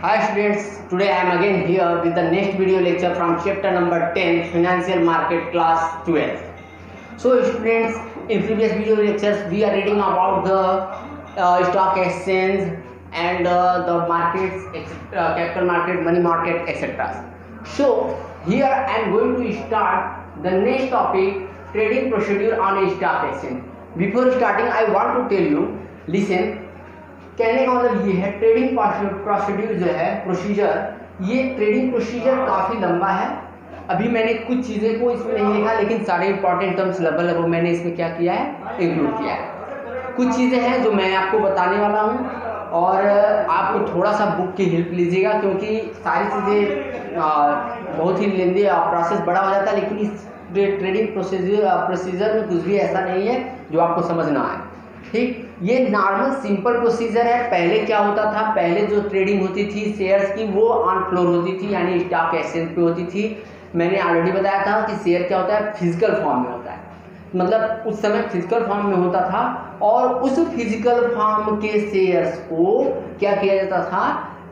Hi students, today I am again here with the next video lecture from chapter number 10 Financial Market class 12. So students, in previous video lectures we are reading about the stock exchange and the markets, capital market, money market, etc. So here I am going to start the next topic, trading procedure on a stock exchange. Before starting I want to tell you, listen, कहने का मतलब ये है trading procedure जो है procedure, ये trading procedure काफ़ी लंबा है। अभी मैंने कुछ चीज़ें को इसमें नहीं लिखा, लेकिन सारे इंपॉर्टेंट टर्म्स लगभग मैंने इसमें क्या किया है, इंक्लूड किया है। कुछ चीज़ें हैं जो मैं आपको बताने वाला हूँ और आपको थोड़ा सा बुक की हेल्प लीजिएगा, क्योंकि सारी चीज़ें बहुत ही लेंदी प्रोसेस बड़ा हो जाता है, लेकिन इस ट्रेडिंग प्रोसीजर में कुछ भी ऐसा नहीं है जो आपको समझ ना आए। ठीक, ये नॉर्मल सिंपल प्रोसीजर है। पहले क्या होता था, पहले जो ट्रेडिंग होती थी शेयर्स की वो ऑन फ्लोर होती थी, यानी स्टॉक एक्सचेंज पे होती थी। मैंने ऑलरेडी बताया था कि शेयर क्या होता है, फिजिकल फॉर्म में होता है, मतलब उस समय फिजिकल फॉर्म में होता था और उस फिजिकल फॉर्म के शेयर्स को क्या किया जाता था,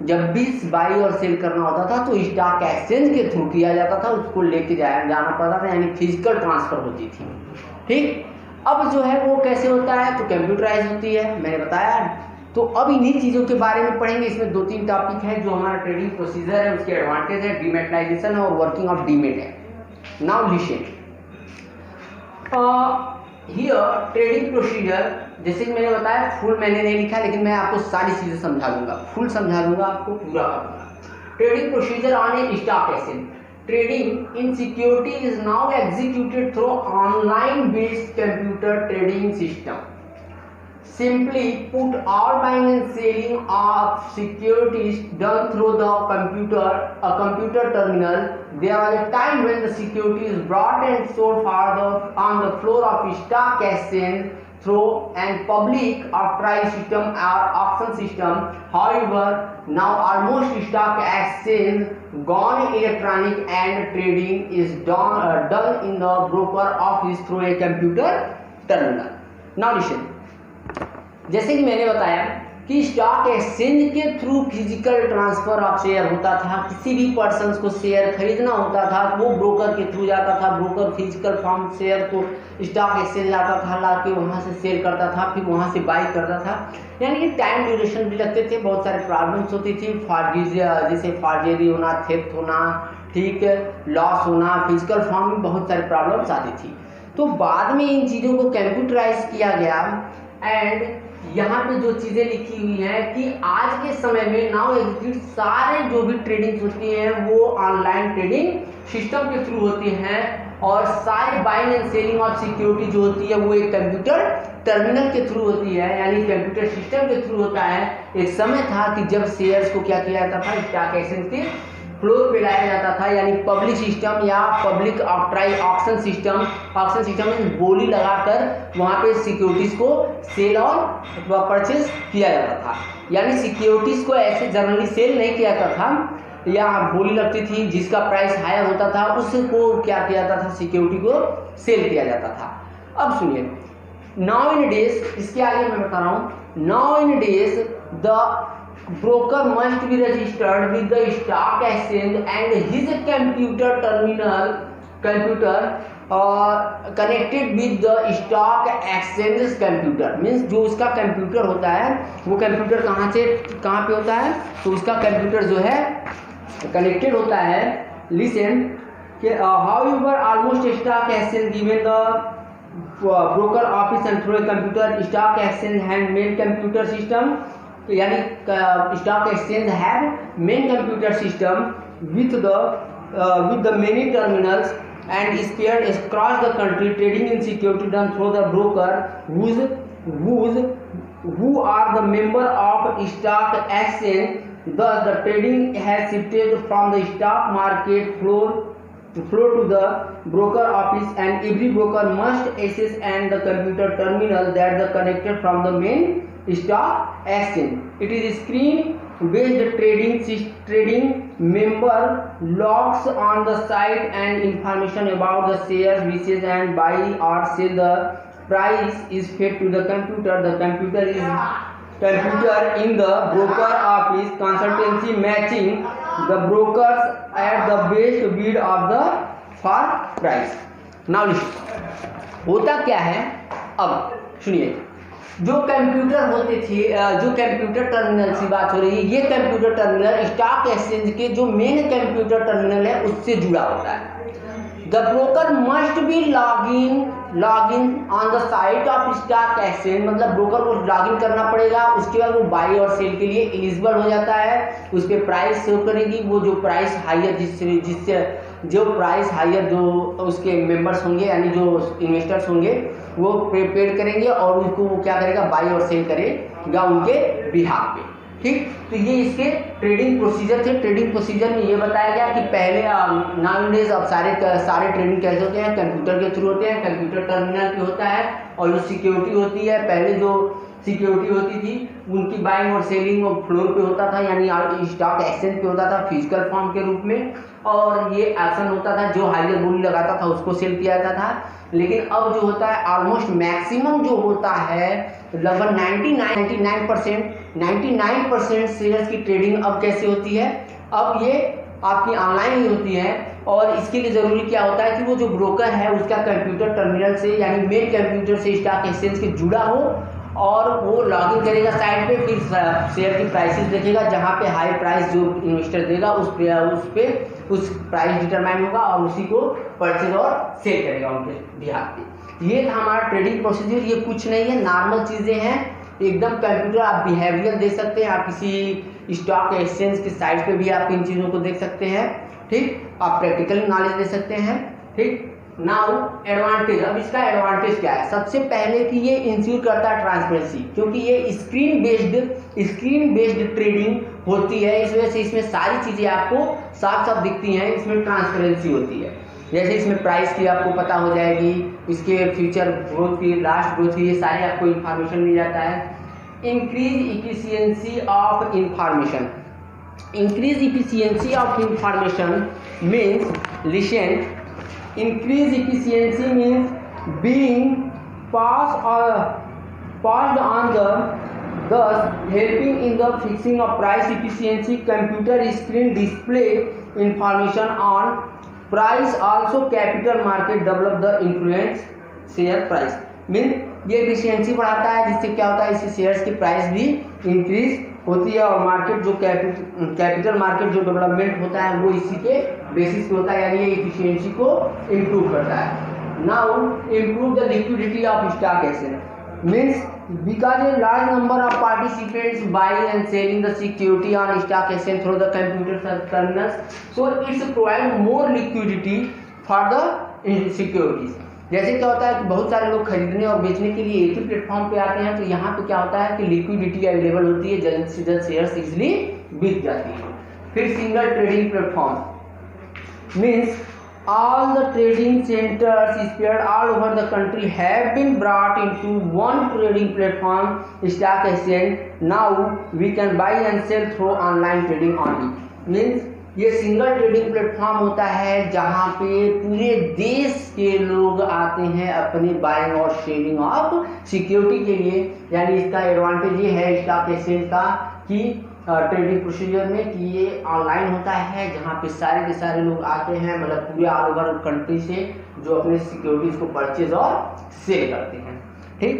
जब भी बाई और सेल करना होता था तो स्टॉक एक्सचेंज के थ्रू किया जाता था, उसको लेके जाना पड़ता था, यानी फिजिकल ट्रांसफर होती थी। ठीक, अब जो है वो कैसे होता है, तो कंप्यूटराइज होती है, मैंने बताया। तो अब इन्हीं चीज़ों के बारे में पढ़ेंगे। इसमें 2-3 टॉपिक है जो हमारा ट्रेडिंग प्रोसीजर है, उसके एडवांटेज है, डीमेटलाइजेशन और वर्किंग ऑफ डीमेट है। Now listen here trading procedure, जैसे कि मैंने बताया फुल मैंने नहीं लिखा, लेकिन मैं आपको सारी चीज़ें समझा दूंगा, फुल समझा दूंगा, आपको पूरा कर दूंगा। Trading procedure on A stock exchange. Trading in security is now executed through online-based computer trading system. Simply put, all buying and selling of securities done through the computer terminal. There was a time when the security is bought and sold on the floor of stock exchange through and public authorized system or auction system. However, now almost stock exchange gone electronic and trading is done in the broker office through a computer terminal. Now listen, जैसे कि मैंने बताया कि stock exchange के through physical transfer of share होता था। किसी भी पर्सन को शेयर खरीदना होता था वो ब्रोकर के थ्रू जाता था, ब्रोकर फिजिकल फॉर्म शेयर को स्टॉक एक्सचेंज लाता था, ला के वहाँ से सेल करता था, फिर वहाँ से बाई करता था। यानी कि टाइम ड्यूरेशन भी लगते थे, बहुत सारे प्रॉब्लम्स होती थी, जैसे फॉर्जरी होना, थेफ्ट होना, ठीक, लॉस होना, फिजिकल फॉर्म में बहुत सारे प्रॉब्लम्स आती थी। तो बाद में इन चीज़ों को कंप्यूटराइज किया गया एंड यहाँ पे जो चीज़ें लिखी हुई हैं कि आज के समय में नाउ एग्जीक्यूट सारे जो भी ट्रेडिंग होती हैं वो ऑनलाइन ट्रेडिंग सिस्टम के थ्रू होती हैं और सारी buying and selling of security जो होती है वो एक कंप्यूटर टर्मिनल के थ्रू होती है, यानी कंप्यूटर सिस्टम के थ्रू होता है। एक समय था कि जब शेयर्स को क्या किया जाता था, स्टॉक एक्सचेंज के फ्लोर पे लाया जाता था, यानी पब्लिक सिस्टम या पब्लिक ऑक्शन सिस्टम में बोली लगाकर वहाँ पे सिक्योरिटीज को सेल और परचेज किया जाता था। यानी सिक्योरिटीज को ऐसे जनरली सेल नहीं किया जाता था, या बोली लगती थी, जिसका प्राइस हायर होता था उसको क्या किया जाता था, सिक्योरिटी को सेल किया जाता था। अब सुनिए, नाउ इन डेज, इसके आगे मैं बता रहा हूँ, now in days the broker must be registered with the stock exchange and his computer connected with the stock exchange's computer. Means जो उसका कंप्यूटर होता है वो कंप्यूटर कहाँ पे होता है, तो उसका कंप्यूटर जो है कनेक्टेड होता है। लिसन कि however almost stock exchange given the broker office and through a computer stock exchange handmade computer system, यानी stock exchange have main computer system with the many terminals and spread across the country. Trading in security done through the broker who are the member of stock exchange. Thus the trading has shifted from the stock market floor to the broker office, and every broker must access and the computer terminal that the connected from the main stock exchange. It is screen based trading member logs on the site and information about the shares wishes and buy or sell. The price is fed to the computer. The computer in the broker office consultant efficiency matching the brokers at the best bid of the for price. Now listen, होता क्या है, अब सुनिए, जो computer होते थे, जो computer terminal की बात हो रही है, ये कंप्यूटर टर्मिनल स्टॉक एक्सचेंज के जो मेन कंप्यूटर टर्मिनल है उससे जुड़ा होता है. The broker must be login on the site of stock exchange, मतलब ब्रोकर को लॉगिन करना पड़ेगा, उसके बाद वो बाई और सेल के लिए एलिजिबल हो जाता है. उस पर प्राइस शो करेगी, वो जो प्राइस हायर जिससे जो प्राइस हायर जो उसके मेंबर्स होंगे यानी जो इन्वेस्टर्स होंगे वो पेड करेंगे और उसको वो क्या करेगा, बाई और सेल करेगा उनके बिहाफ पे. ठीक, तो ये इसके ट्रेडिंग प्रोसीजर थे. ट्रेडिंग प्रोसीजर में ये बताया गया कि पहले नाउअडेज अब सारे ट्रेडिंग कैसे होते हैं, कंप्यूटर के थ्रू होते हैं, कंप्यूटर टर्मिनल पे होता है. और जो सिक्योरिटी होती है, पहले जो सिक्योरिटी होती थी उनकी बाइंग और सेलिंग और फ्लोर पे होता था, यानी स्टॉक एक्सचेंज पे होता था फिजिकल फॉर्म के रूप में. और ये एक्शन होता था, जो हायर बोली लगाता था उसको सेल किया जाता था. लेकिन अब जो होता है ऑलमोस्ट मैक्सिमम जो होता है लगभग 99% शेयर्स की ट्रेडिंग अब कैसे होती है, अब ये आपकी ऑनलाइन ही होती है. और इसके लिए ज़रूरी क्या होता है कि वो जो ब्रोकर है उसका कंप्यूटर टर्मिनल से यानी मेन कंप्यूटर से स्टॉक एक्सचेंज के जुड़ा हो और वो लॉगिन करेगा साइट पे, फिर शेयर की प्राइसेस देखेगा, जहाँ पे हाई प्राइस जो इन्वेस्टर देगा उस प्राइस डिटरमाइन होगा और उसी को परचेज और सेल करेगा उनके बिहाफ पे. ये था हमारा ट्रेडिंग प्रोसीजर. ये कुछ नहीं है, नॉर्मल चीज़ें हैं एकदम. कंप्यूटर आप बिहेवियर देख सकते हैं, आप किसी स्टॉक एक्सचेंज की साइट पे भी आप इन चीज़ों को देख सकते हैं. ठीक, आप प्रैक्टिकल नॉलेज दे सकते हैं. ठीक, नाउ एडवांटेज. अब इसका एडवांटेज क्या है, सबसे पहले कि ये इंश्योर करता है ट्रांसपेरेंसी, क्योंकि ये स्क्रीन बेस्ड ट्रेडिंग होती है. इस वजह से इसमें सारी चीज़ें आपको साफ साफ दिखती हैं. इसमें ट्रांसपेरेंसी होती है, जैसे इसमें प्राइस की आपको पता हो जाएगी, इसके फ्यूचर ग्रोथ की, लास्ट ग्रोथ की, ये सारे आपको इंफॉर्मेशन मिल जाता है. Increase efficiency of information. Increase efficiency of information means, listen, increase efficiency means being passed on thus helping in the fixing of price efficiency. Computer screen display information on price, also capital market develop the influence share price. Mean ये efficiency बढ़ाता है, जिससे क्या होता है, इससे shares की price भी इंक्रीज होती है और मार्केट जो कैपिटल मार्केट जो डेवलपमेंट होता है वो इसी के बेसिस पे होता है, यानी ये एफिशिएंसी को इम्प्रूव करता है. Now improve the liquidity of stock exchange means because a large number of participants buying and selling the security on stock exchange through the computer terminals, so it's provide more liquidity for the securities. जैसे क्या होता है कि बहुत सारे लोग खरीदने और बेचने के लिए एक ही प्लेटफॉर्म पे आते हैं, तो यहाँ पे क्या होता है कि लिक्विडिटी अवेलेबल होती है, जल्द से जल्द शेयर्स इजिली बिक जाती है. फिर single trading platform means all the trading centers spread all over the country have been brought into one trading platform, stock exchange. Now we can buy and sell through online trading only. Means ये single trading platform होता है जहाँ पे पूरे देश के लोग आते हैं अपनी बाइंग और सेलिंग ऑफ सिक्योरिटी के लिए. यानी इसका एडवांटेज ये है स्टॉक एक्सचेंज का कि ट्रेडिंग प्रोसीजर में कि ये ऑनलाइन होता है, जहाँ पे सारे के सारे लोग आते हैं, मतलब पूरे ऑल ओवर कंट्री से, जो अपने सिक्योरिटीज को परचेज और सेल करते हैं. ठीक,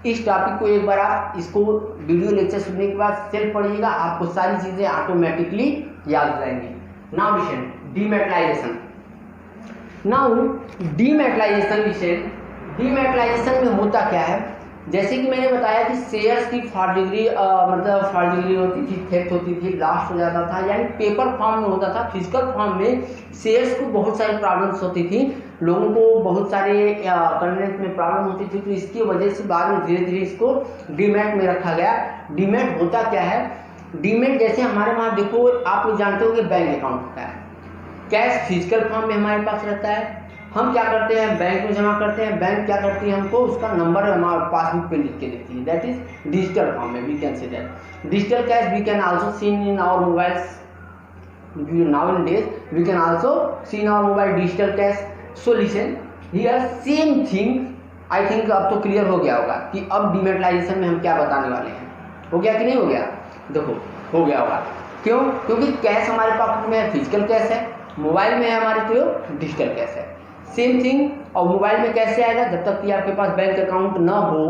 इस टॉपिक को एक बार आप इसको वीडियो लेक्चर सुनने के बाद सेल पढ़िएगा, आपको सारी चीज़ें ऑटोमेटिकली याद हो जाएंगी. Now listen, dematerialisation. Now dematerialisation listen, dematerialisation में होता क्या है, जैसे कि मैंने बताया कि शेयर्स की फॉर्जरी होती थी, थेफ्ट होती थी, लॉस्ट हो जाता था, यानी पेपर फॉर्म में होता था. फिजिकल फॉर्म में शेयर्स को बहुत सारी प्रॉब्लम्स होती थी, लोगों को बहुत सारे कन्वेंस में प्रॉब्लम होती थी. तो इसकी वजह से बाद में धीरे धीरे इसको डीमैट में रखा गया. डीमैट होता क्या है, डीमैट जैसे हमारे वहाँ देखो, आप लोग जानते हो कि बैंक अकाउंट होता है, कैश फिजिकल फॉर्म में हमारे पास रहता है, हम क्या करते हैं बैंक में जमा करते हैं, बैंक क्या करती है हमको उसका नंबर हमारे पासबुक पे लिख के देती है. दैट इज डिजिटल फॉर्म में we can say that digital cash we can also seen in our mobiles. Now in days we can also see in our mobile digital cash. So listen here same thing. I think अब तो clear हो गया होगा कि अब डीमेटलाइजेशन में हम क्या बताने वाले हैं. हो गया कि नहीं हो गया, देखो हो गया होगा. क्यों? क्योंकि कैश हमारे पॉकेट में है, फिजिकल कैश है, मोबाइल में है हमारे तो डिजिटल कैश है। सेम थिंग, और मोबाइल में कैसे आएगा? जब तक कि आपके पास बैंक अकाउंट ना हो,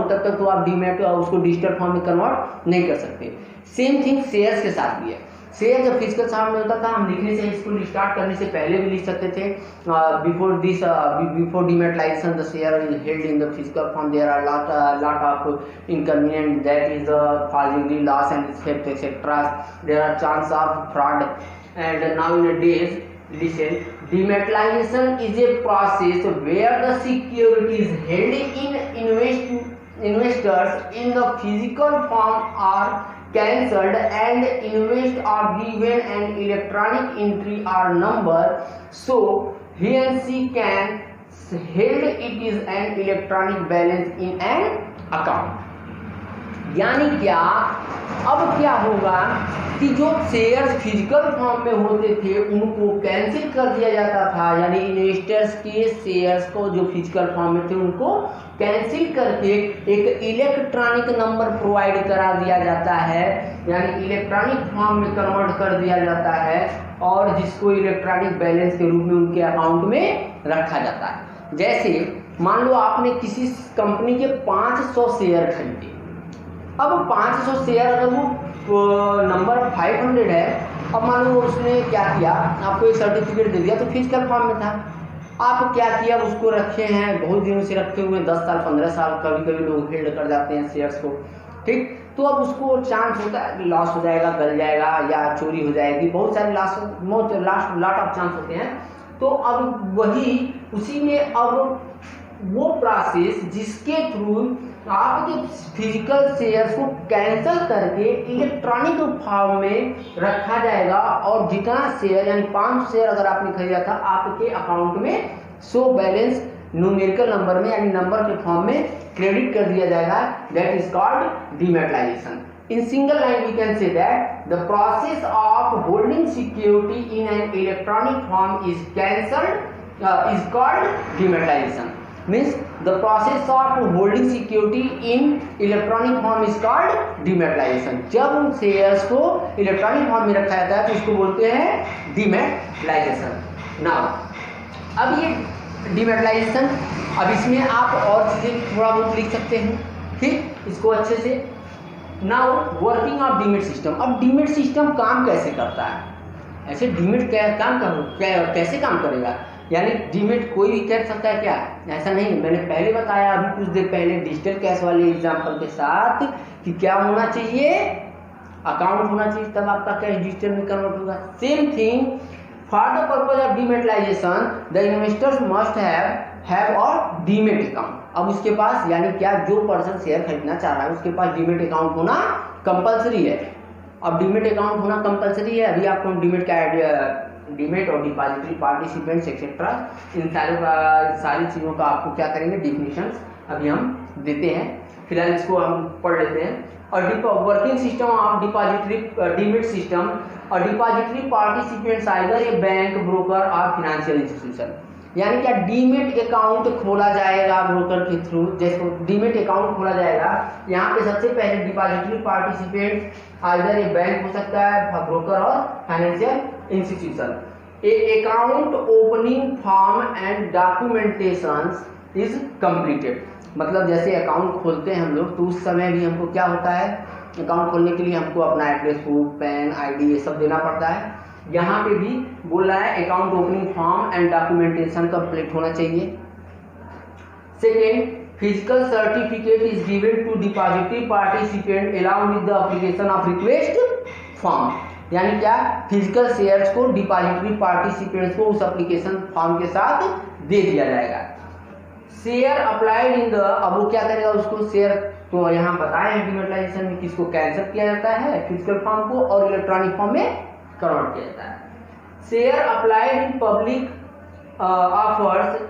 तब तक तो आप डीमैट उसको डिजिटल फॉर्म में कन्वर्ट नहीं कर सकते। सेम थिंग शेयर्स के साथ भी है। शेयर जब फिजिकल फॉर्म में होता था, हम लिखने से, इसको स्टार्ट करने से पहले भी लिख सकते थे, before dematerialisation the share is held in the physical form, there are lot of inconvenience, that is falsely loss and theft etc. There are chance of fraud, and nowadays listen, dematerialization is a process where the security is held in investors in the physical form are cancelled and invest are given an electronic entry or number, so he and she can held it is an electronic balance in an account। यानी क्या, अब क्या होगा कि जो shares physical form में होते थे उनको कैंसिल कर दिया जाता था, यानी इन्वेस्टर्स के शेयर्स को जो फिजिकल फॉर्म में थे उनको कैंसिल करके एक इलेक्ट्रॉनिक नंबर प्रोवाइड करा दिया जाता है, यानी इलेक्ट्रॉनिक फॉर्म में कन्वर्ट कर दिया जाता है, और जिसको इलेक्ट्रॉनिक बैलेंस के रूप में उनके अकाउंट में रखा जाता है। जैसे मान लो आपने किसी कंपनी के 500 शेयर खरीदे, अब 500 शेयर अगर वो नंबर 500 है, अब मान लो उसने क्या किया, आपको एक सर्टिफिकेट दे दिया, तो फिजिकल फॉर्म में था, आप क्या किया, उसको रखे हैं, बहुत दिनों से रखे हुए, 10 साल 15 साल, कभी कभी लोग होल्ड कर जाते हैं शेयर्स को, ठीक। तो अब उसको चांस होता है लॉस हो जाएगा, गल जाएगा या चोरी हो जाएगी, बहुत सारे लॉट ऑफ चांस होते हैं। तो अब वही उसी में अब वो प्रोसेस जिसके थ्रू आपके फिजिकल शेयर्स को कैंसिल करके इलेक्ट्रॉनिक फॉर्म में रखा जाएगा, और जितना शेयर यानी 500 शेयर अगर आपने खरीदा था, आपके अकाउंट में शो बैलेंस न्यूमेरिकल नंबर में यानी नंबर के फॉर्म में क्रेडिट कर दिया जाएगा। That is called dematerialisation. In single line we can say that the process of holding security in an electronic form is called dematerialization. Means the process of holding security in electronic form is called dematerialization. जब उन shares को electronic form में रखा जाता है तो इसको बोलते हैं डीमेटलाइजेशन। नाउ अब ये डीमेटलाइजेशन, अब इसमें आप और चीजें थोड़ा बहुत लिख सकते हैं, ठीक, इसको अच्छे से। Now working of demat system. अब डीमेट सिस्टम काम कैसे करता है? ऐसे डीमेट कैसे काम करेगा? यानी डीमेट कोई भी कर सकता है क्या? ऐसा नहीं। मैंने पहले बताया अभी कुछ देर पहले डिजिटल कैश वाले एग्जांपल के साथ कि क्या होना चाहिए, अकाउंट होना चाहिए, तब आपका कैश डिजिटल में कन्वर्ट होगा। Same thing for the purpose of dematerialisation the investors must have और डीमेट अकाउंट। अब उसके पास यानी क्या, जो पर्सन शेयर खरीदना चाह रहा है उसके पास डीमेट अकाउंट होना कंपलसरी है। अब डीमेट अकाउंट होना कंपलसरी है। अभी आपको डीमेट का आइडिया, डीमेट और डिपॉजिटरी पार्टिसिपेंट्स एक्सेट्रा, इन सारी चीज़ों का आपको क्या करेंगे, डिफिनीशंस अभी हम देते हैं। फिलहाल इसको हम पढ़ लेते हैं। और working system of depository demat system और डिपॉजिटरी पार्टिसिपेंट्स आइदर ए बैंक, ब्रोकर और फाइनेंशियल इंस्टीट्यूशन। यानी क्या, डीमेट अकाउंट खोला जाएगा ब्रोकर के थ्रू। जैसे डीमेट अकाउंट खोला जाएगा, यहाँ पे सबसे पहले डिपॉजिटरी पार्टिसिपेंट आइदर ए बैंक हो सकता है, ब्रोकर और financial institution. A account opening form and documentation is completed. मतलब जैसे अकाउंट खोलते हैं हम लोग, तो उस समय भी हमको क्या होता है, अकाउंट खोलने के लिए हमको अपना एड्रेस प्रूफ, पैन, आईडी ये सब देना पड़ता है। यहाँ पे भी बोल रहा है account opening form and documentation complete होना चाहिए। Second, physical certificate is given to depository participant along with the application of request form. यानी क्या, फिजिकल शेयर्स को डिपॉजिटरी पार्टिसिपेंट्स को उस एप्लीकेशन फॉर्म के साथ दे दिया जाएगा। शेयर अप्लाइड इन द, अब वो क्या करेगा, उसको शेयर, तो यहाँ बताए हैं डीमेटलाइजेशन में किसको कैंसिल किया जाता है, फिजिकल फॉर्म को, और इलेक्ट्रॉनिक फॉर्म में कन्वर्ट किया जाता है। Share applied in public offers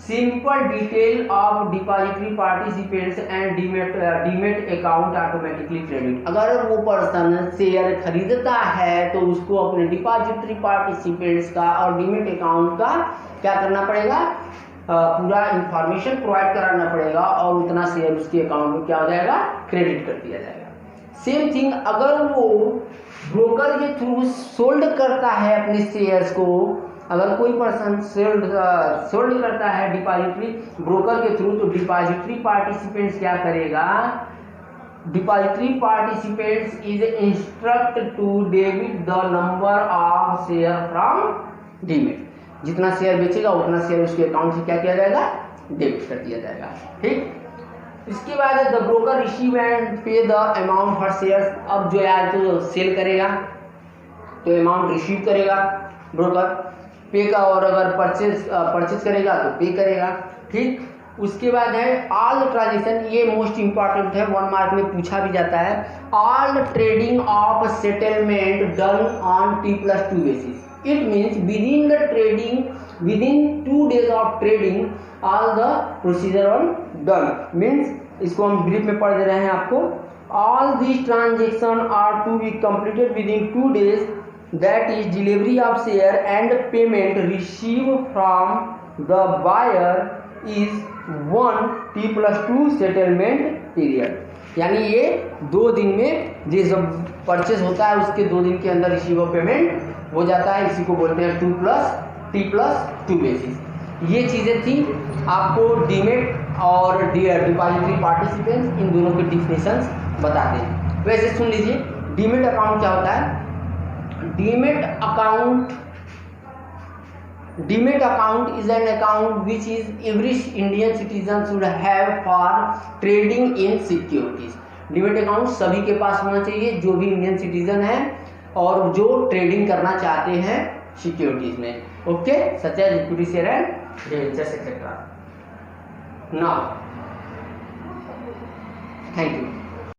simple detail of depository participants and demat account automatically credit. अगर वो पर्सन शेयर खरीदता है तो उसको अपने डिपॉजिटरी पार्टिसिपेंट्स का और डीमेट अकाउंट का क्या करना पड़ेगा, पूरा इंफॉर्मेशन प्रोवाइड कराना पड़ेगा, और उतना शेयर उसके अकाउंट में क्या हो जाएगा, क्रेडिट कर दिया जाएगा। सेम थिंग अगर वो ब्रोकर के थ्रू सोल्ड करता है अपने शेयर्स को, अगर कोई पर्सन सोल्ड करता है डिपॉजिटरी ब्रोकर के थ्रू, तो डिपॉजिटरी पार्टिसिपेंट्स क्या करेगा, depository participants is instruct to debit the number of share from demat. जितना शेयर बेचेगा उतना शेयर उसके अकाउंट से क्या किया जाएगा, डेबिट कर दिया जाएगा। ठीक, इसके बाद द ब्रोकर रिसीव एंड पे द अमाउंट फॉर शेयर्स। अब जो यार जो सेल करेगा तो अमाउंट रिसीव करेगा ब्रोकर, पे का, और अगर परचेज करेगा तो पे करेगा। ठीक, उसके बाद है ऑल ट्रांजेक्शन, ये मोस्ट इंपॉर्टेंट है, 1 मार्क में पूछा भी जाता है। All trading of settlement done on T+2 basis. It means within the trading, within 2 days of trading all the procedure on done. Means इसको हम ब्रीफ में पढ़ दे रहे हैं आपको। All this transaction are to be completed within 2 days, that is delivery of share and payment received from the buyer is 1 T+2 settlement period। यानी ये 2 दिन में जो जब परचेज होता है उसके 2 दिन के अंदर रिसीव ऑफ पेमेंट हो जाता है, इसी को बोलते हैं T+2 बेसिस। ये चीज़ें थी, आपको डीमेट और डिपॉजिटरी पार्टिसिपेंट्स इन दोनों के डिफिनेशंस बताते हैं। वैसे सुन लीजिए, डीमेट अकाउंट क्या होता है। Demat account is an account which is every Indian citizen should have for trading in securities। Demat account सभी के पास होना चाहिए जो भी इंडियन सिटीजन है और जो ट्रेडिंग करना चाहते हैं सिक्योरिटीज में। Okay, such as equity share and debentures etcetera. Now thank you.